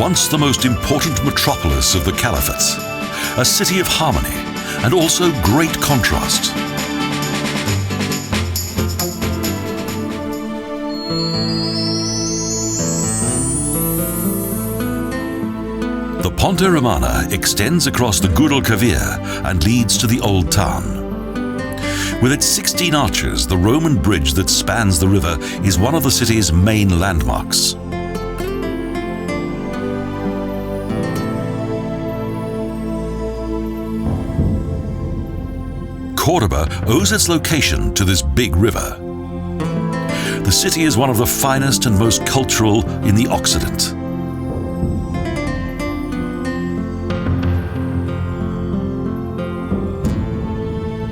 once the most important metropolis of the Caliphates, a city of harmony and also great contrast. The Ponte Romana extends across the Gudalquivir and leads to the Old Town. With its 16 arches, the Roman bridge that spans the river is one of the city's main landmarks. Córdoba owes its location to this big river. The city is one of the finest and most cultural in the Occident.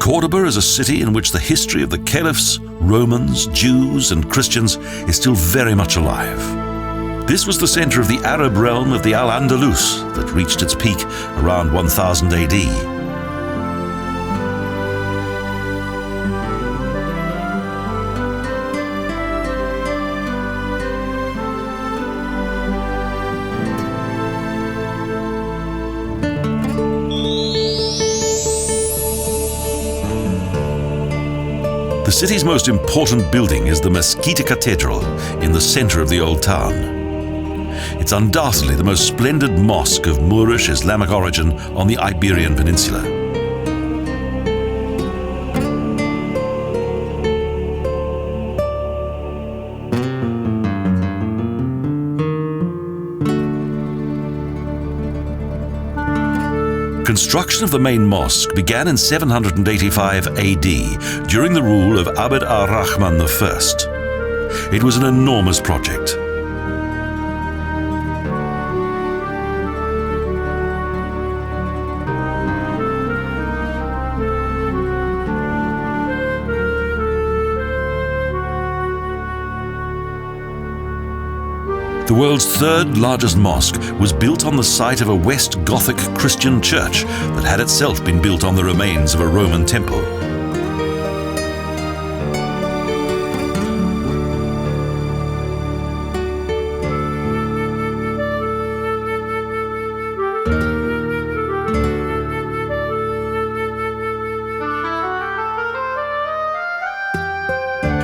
Córdoba is a city in which the history of the Caliphs, Romans, Jews and Christians is still very much alive. This was the center of the Arab realm of the Al-Andalus that reached its peak around 1000 AD. The city's most important building is the Mezquita Catedral in the center of the Old Town. It's undoubtedly the most splendid mosque of Moorish Islamic origin on the Iberian Peninsula. Construction of the main mosque began in 785 AD during the rule of Abd-Ar-Rahman The First. It was an enormous project. The world's third largest mosque was built on the site of a West Gothic Christian church that had itself been built on the remains of a Roman temple.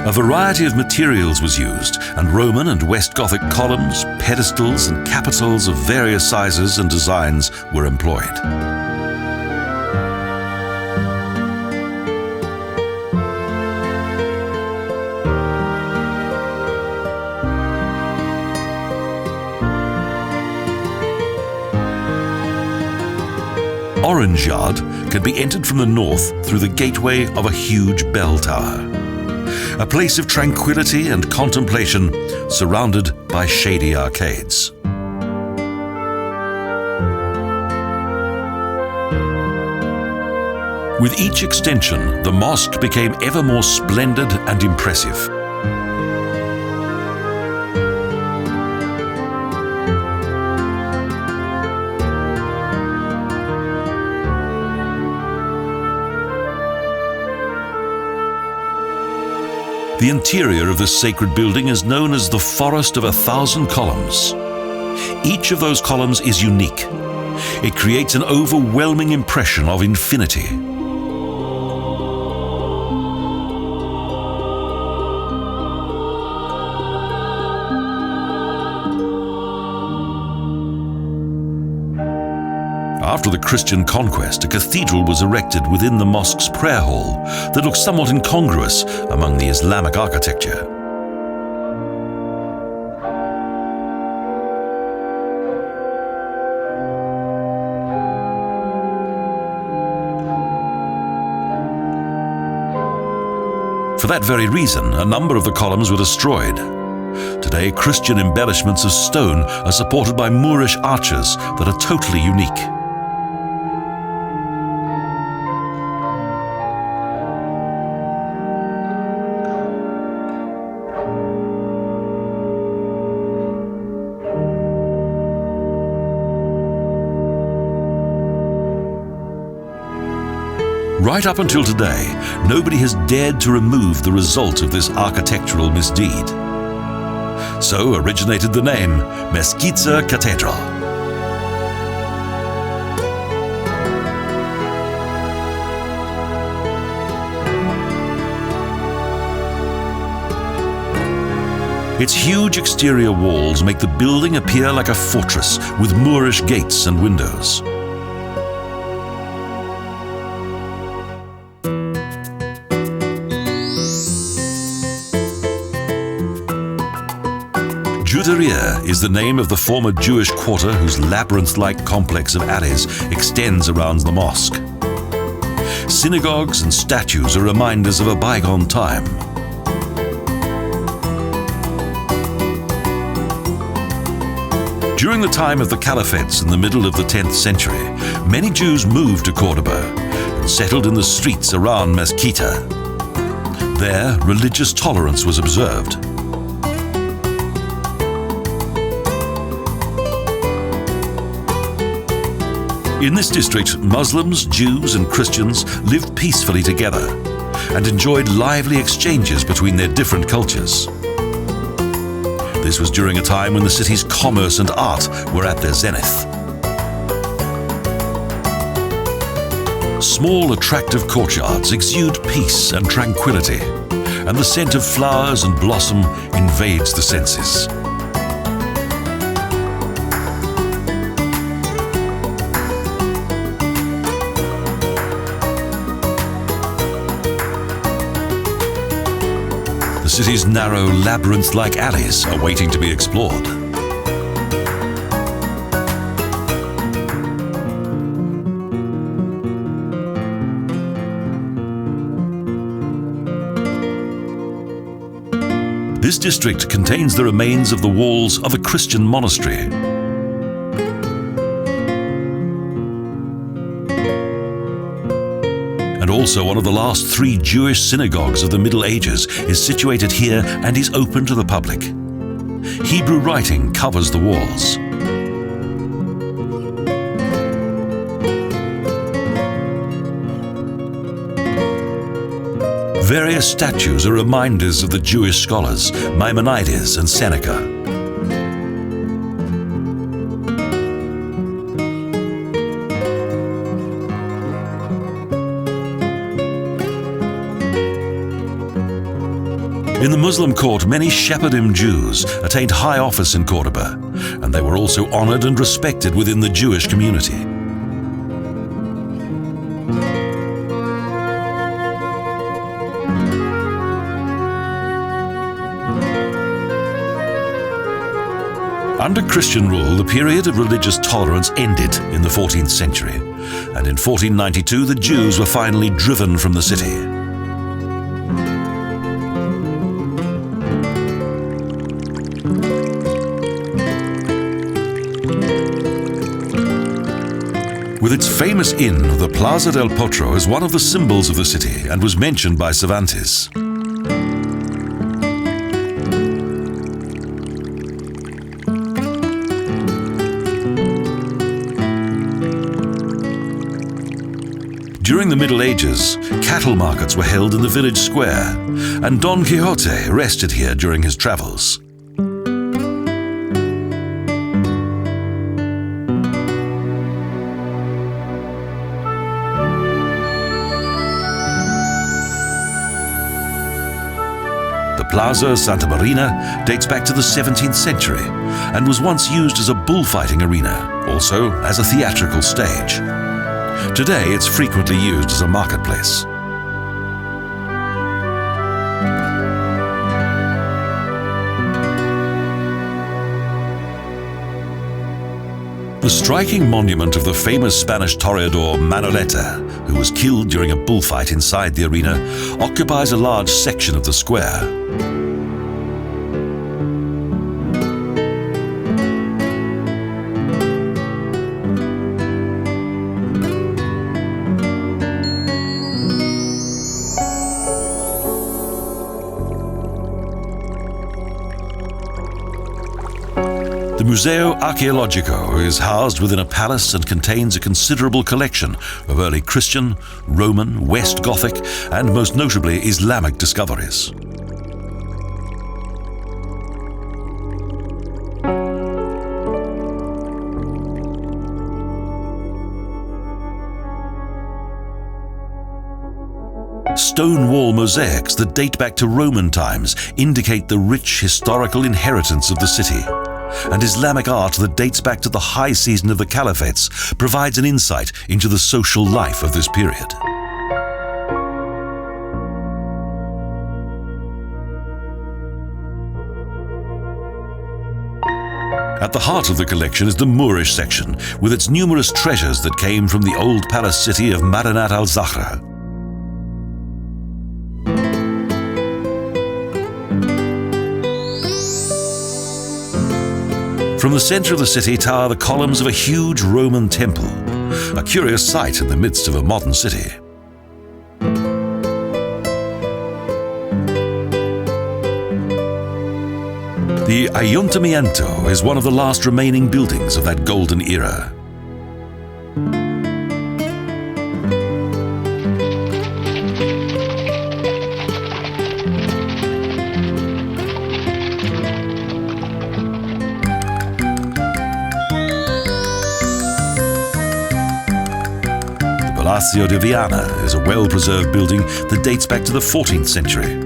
A variety of materials was used, and Roman and West Gothic columns, pedestals, and capitals of various sizes and designs were employed. Orange Yard can be entered from the north through the gateway of a huge bell tower. A place of tranquility and contemplation surrounded by shady arcades. With each extension, the mosque became ever more splendid and impressive. The interior of this sacred building is known as the Forest of 1,000 Columns. Each of those columns is unique. It creates an overwhelming impression of infinity. After the Christian conquest, a cathedral was erected within the mosque's prayer hall that looks somewhat incongruous among the Islamic architecture. For that very reason, a number of the columns were destroyed. Today, Christian embellishments of stone are supported by Moorish arches that are totally unique. Right up until today, nobody has dared to remove the result of this architectural misdeed. So originated the name Mezquita Catedral. Its huge exterior walls make the building appear like a fortress with Moorish gates and windows. Gudalquivir is the name of the former Jewish quarter whose labyrinth-like complex of alleys extends around the mosque. Synagogues and statues are reminders of a bygone time. During the time of the Caliphates in the middle of the 10th century, many Jews moved to Córdoba and settled in the streets around Mezquita. There, religious tolerance was observed. In this district, Muslims, Jews and Christians lived peacefully together and enjoyed lively exchanges between their different cultures. This was during a time when the city's commerce and art were at their zenith. Small, attractive courtyards exude peace and tranquility, and the scent of flowers and blossom invades the senses. The city's narrow, labyrinth-like alleys are waiting to be explored. This district contains the remains of the walls of a Christian monastery. And also one of the last 3 Jewish synagogues of the Middle Ages is situated here and is open to the public. Hebrew writing covers the walls. Various statues are reminders of the Jewish scholars Maimonides and Seneca. In the Muslim court, many Sephardim Jews attained high office in Córdoba, and they were also honored and respected within the Jewish community. Under Christian rule, the period of religious tolerance ended in the 14th century, and in 1492 the Jews were finally driven from the city. With its famous inn, the Plaza del Potro is one of the symbols of the city and was mentioned by Cervantes. During the Middle Ages, cattle markets were held in the village square, and Don Quixote rested here during his travels. Plaza Santa Marina dates back to the 17th century and was once used as a bullfighting arena, also as a theatrical stage. Today, it's frequently used as a marketplace. The striking monument of the famous Spanish toreador Manolete, who was killed during a bullfight inside the arena, occupies a large section of the square. The Museo Archeologico is housed within a palace and contains a considerable collection of early Christian, Roman, West Gothic, and most notably Islamic discoveries. stone wall mosaics that date back to Roman times indicate the rich historical inheritance of the city. And Islamic art that dates back to the high season of the Caliphates provides an insight into the social life of this period. At the heart of the collection is the Moorish section, with its numerous treasures that came from the old palace city of Medinat al-Zahra. From the center of the city tower the columns of a huge Roman temple, a curious sight in the midst of a modern city. The Ayuntamiento is one of the last remaining buildings of that golden era. The Palacio de Viana is a well-preserved building that dates back to the 14th century.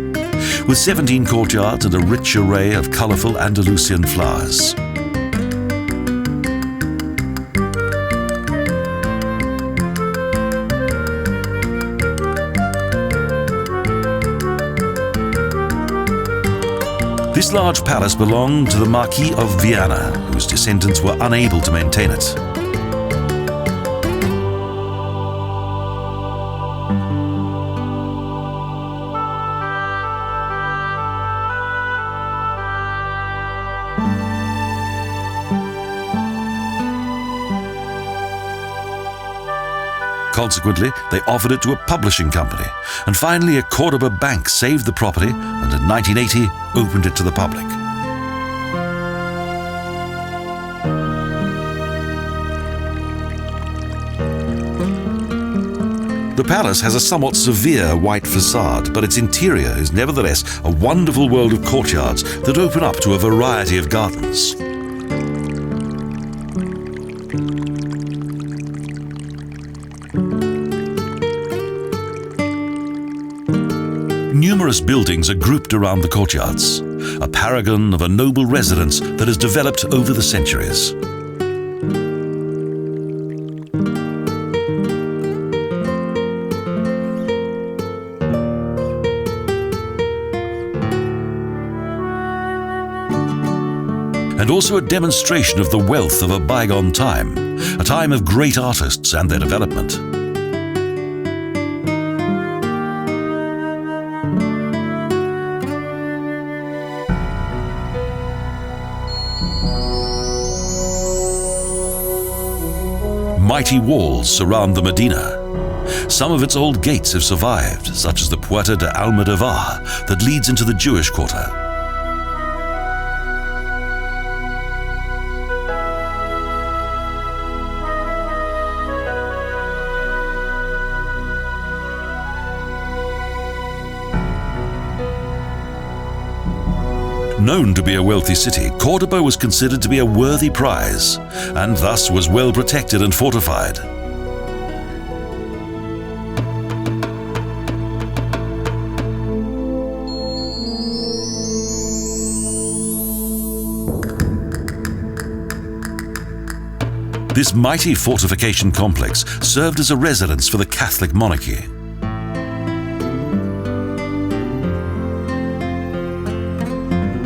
With 17 courtyards and a rich array of colorful Andalusian flowers. This large palace belonged to the Marquis of Viana, whose descendants were unable to maintain it. Consequently, they offered it to a publishing company, and finally a Córdoba bank saved the property and in 1980 opened it to the public. The palace has a somewhat severe white facade, but its interior is nevertheless a wonderful world of courtyards that open up to a variety of gardens. Numerous buildings are grouped around the courtyards, a paragon of a noble residence that has developed over the centuries. And also a demonstration of the wealth of a bygone time, a time of great artists and their development. Mighty walls surround the Medina. Some of its old gates have survived, such as the Puerta De Almodovar that leads into the Jewish quarter. Known to be a wealthy city, Córdoba was considered to be a worthy prize, and thus was well protected and fortified. This mighty fortification complex served as a residence for the Catholic monarchy.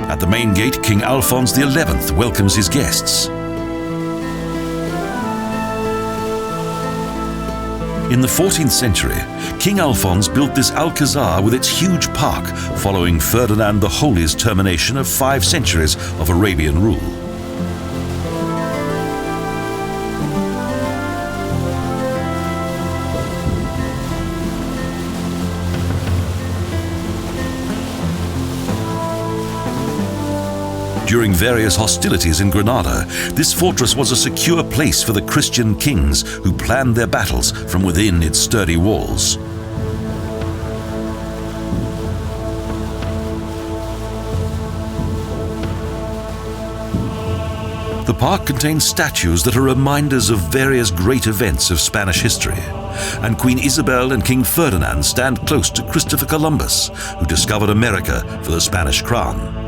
At the main gate, King Alphonse XI welcomes his guests. In the 14th century, King Alphonse built this Alcazar with its huge park, following Ferdinand the Holy's termination of 5 centuries of Arabian rule. During various hostilities in Granada, this fortress was a secure place for the Christian kings who planned their battles from within its sturdy walls. The park contains statues that are reminders of various great events of Spanish history, and Queen Isabel and King Ferdinand stand close to Christopher Columbus, who discovered America for the Spanish crown.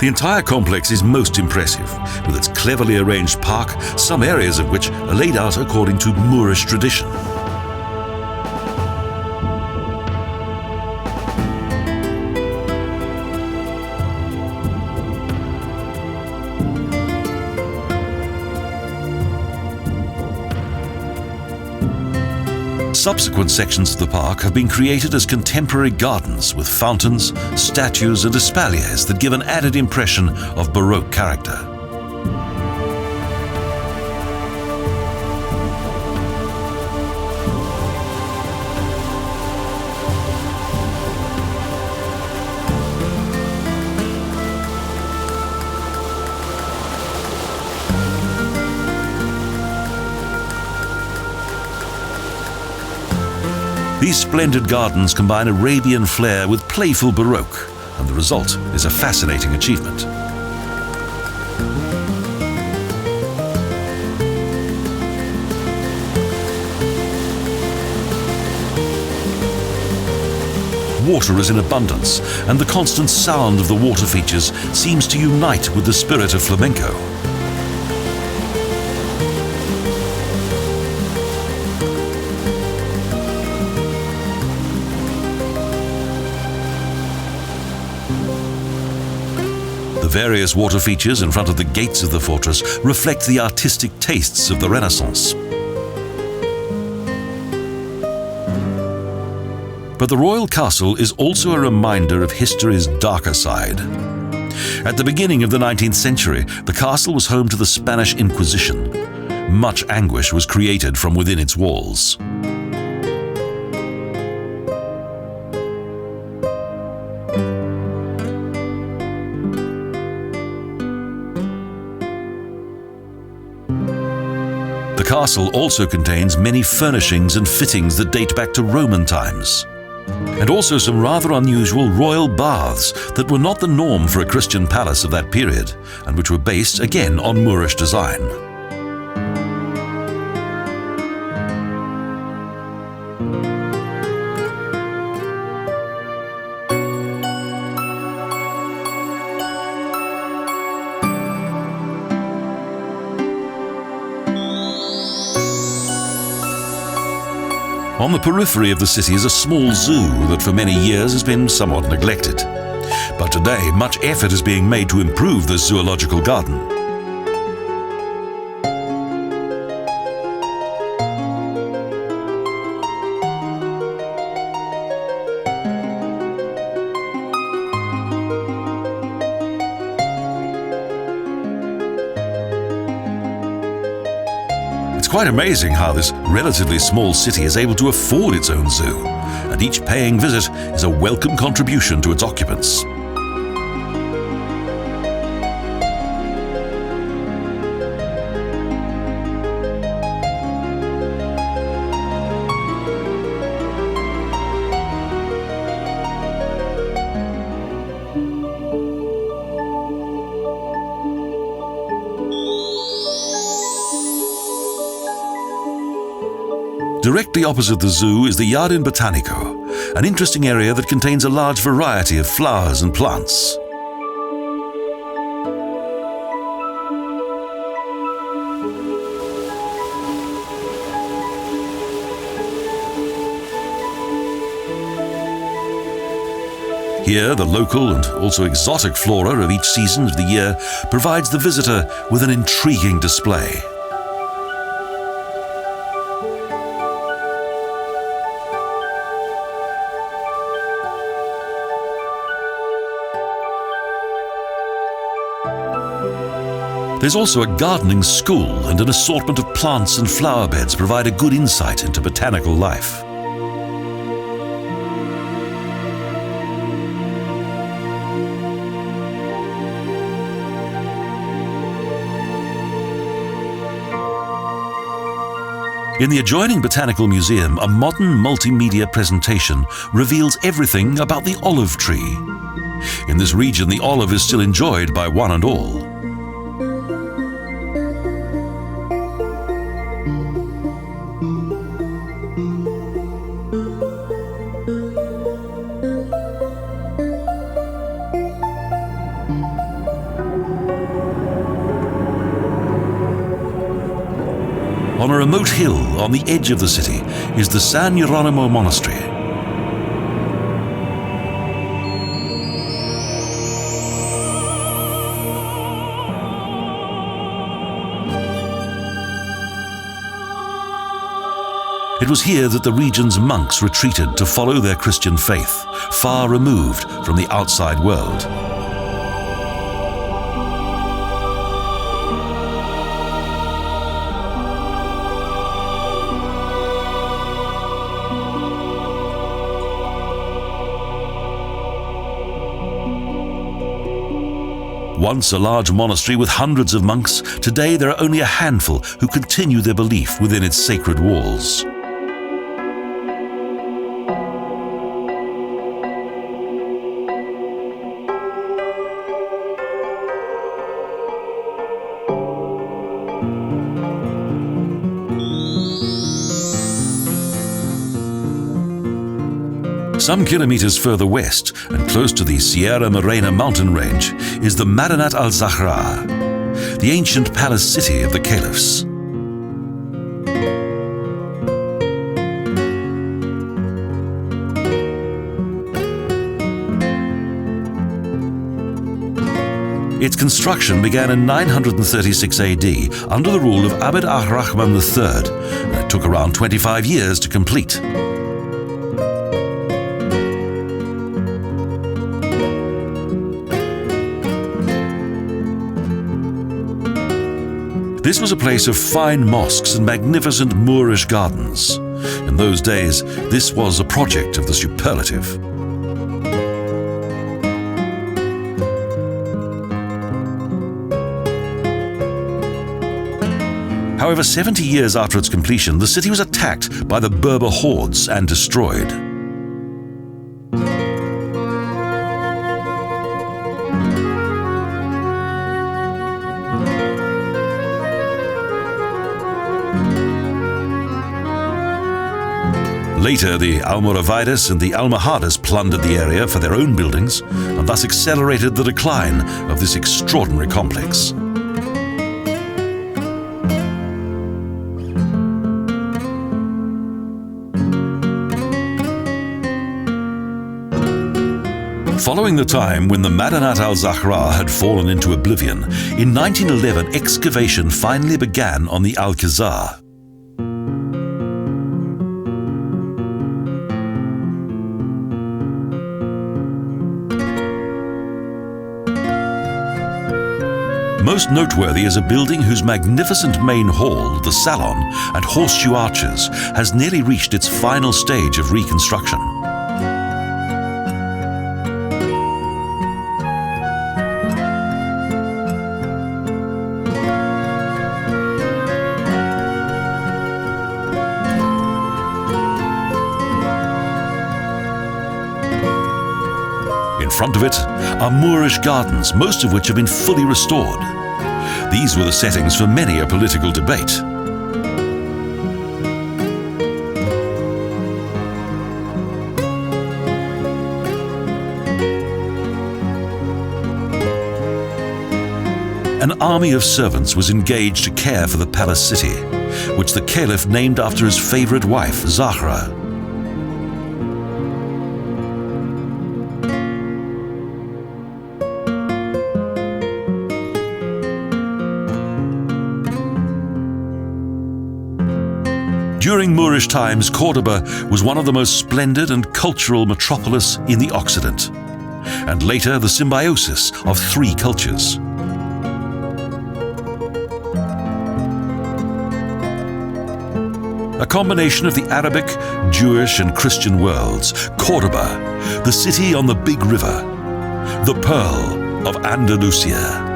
The entire complex is most impressive, with its cleverly arranged park, some areas of which are laid out according to Moorish tradition. Subsequent sections of the park have been created as contemporary gardens with fountains, statues and espaliers that give an added impression of Baroque character. These splendid gardens combine Arabian flair with playful Baroque, and the result is a fascinating achievement. Water is in abundance, and the constant sound of the water features seems to unite with the spirit of flamenco. The various water features in front of the gates of the fortress reflect the artistic tastes of the Renaissance. But the royal castle is also a reminder of history's darker side. At the beginning of the 19th century, the castle was home to the Spanish Inquisition. Much anguish was created from within its walls. The castle also contains many furnishings and fittings that date back to Roman times, and also some rather unusual royal baths that were not the norm for a Christian palace of that period, and which were based again on Moorish design. On the periphery of the city is a small zoo that for many years has been somewhat neglected. But today, much effort is being made to improve the zoological garden. It's quite amazing how this relatively small city is able to afford its own zoo, and each paying visit is a welcome contribution to its occupants. Directly opposite the zoo is the Jardin Botanico, an interesting area that contains a large variety of flowers and plants. Here, the local and also exotic flora of each season of the year provides the visitor with an intriguing display. There's also a gardening school, and an assortment of plants and flower beds provide a good insight into botanical life. In the adjoining Botanical Museum, a modern multimedia presentation reveals everything about the olive tree. In this region, the olive is still enjoyed by one and all. On a remote hill on the edge of the city is the San Jeronimo Monastery. It was here that the region's monks retreated to follow their Christian faith, far removed from the outside world. Once a large monastery with hundreds of monks, today there are only a handful who continue their belief within its sacred walls. Some kilometers further west, and close to the Sierra Morena mountain range, is the Medinat al-Zahra, the ancient palace city of the Caliphs. Its construction began in 936 AD under the rule of Abd-Ar-Rahman The First, and it took around 25 years to complete. This was a place of fine mosques and magnificent Moorish gardens. In those days, this was a project of the superlative. However, 70 years after its completion, the city was attacked by the Berber hordes and destroyed. Later, the Almoravides and the Almohades plundered the area for their own buildings and thus accelerated the decline of this extraordinary complex. Following the time when the Medinat al-Zahra had fallen into oblivion, in 1911 excavation finally began on the Alcazar. Most noteworthy is a building whose magnificent main hall, the salon, and horseshoe arches has nearly reached its final stage of reconstruction. In front of it are Moorish gardens, most of which have been fully restored. These were the settings for many a political debate. An army of servants was engaged to care for the palace city, which the Caliph named after his favorite wife, Zahra. During Moorish times, Córdoba was one of the most splendid and cultural metropolis in the Occident, and later the symbiosis of three cultures. A combination of the Arabic, Jewish and Christian worlds, Córdoba, the city on the big river, the Pearl of Andalusia.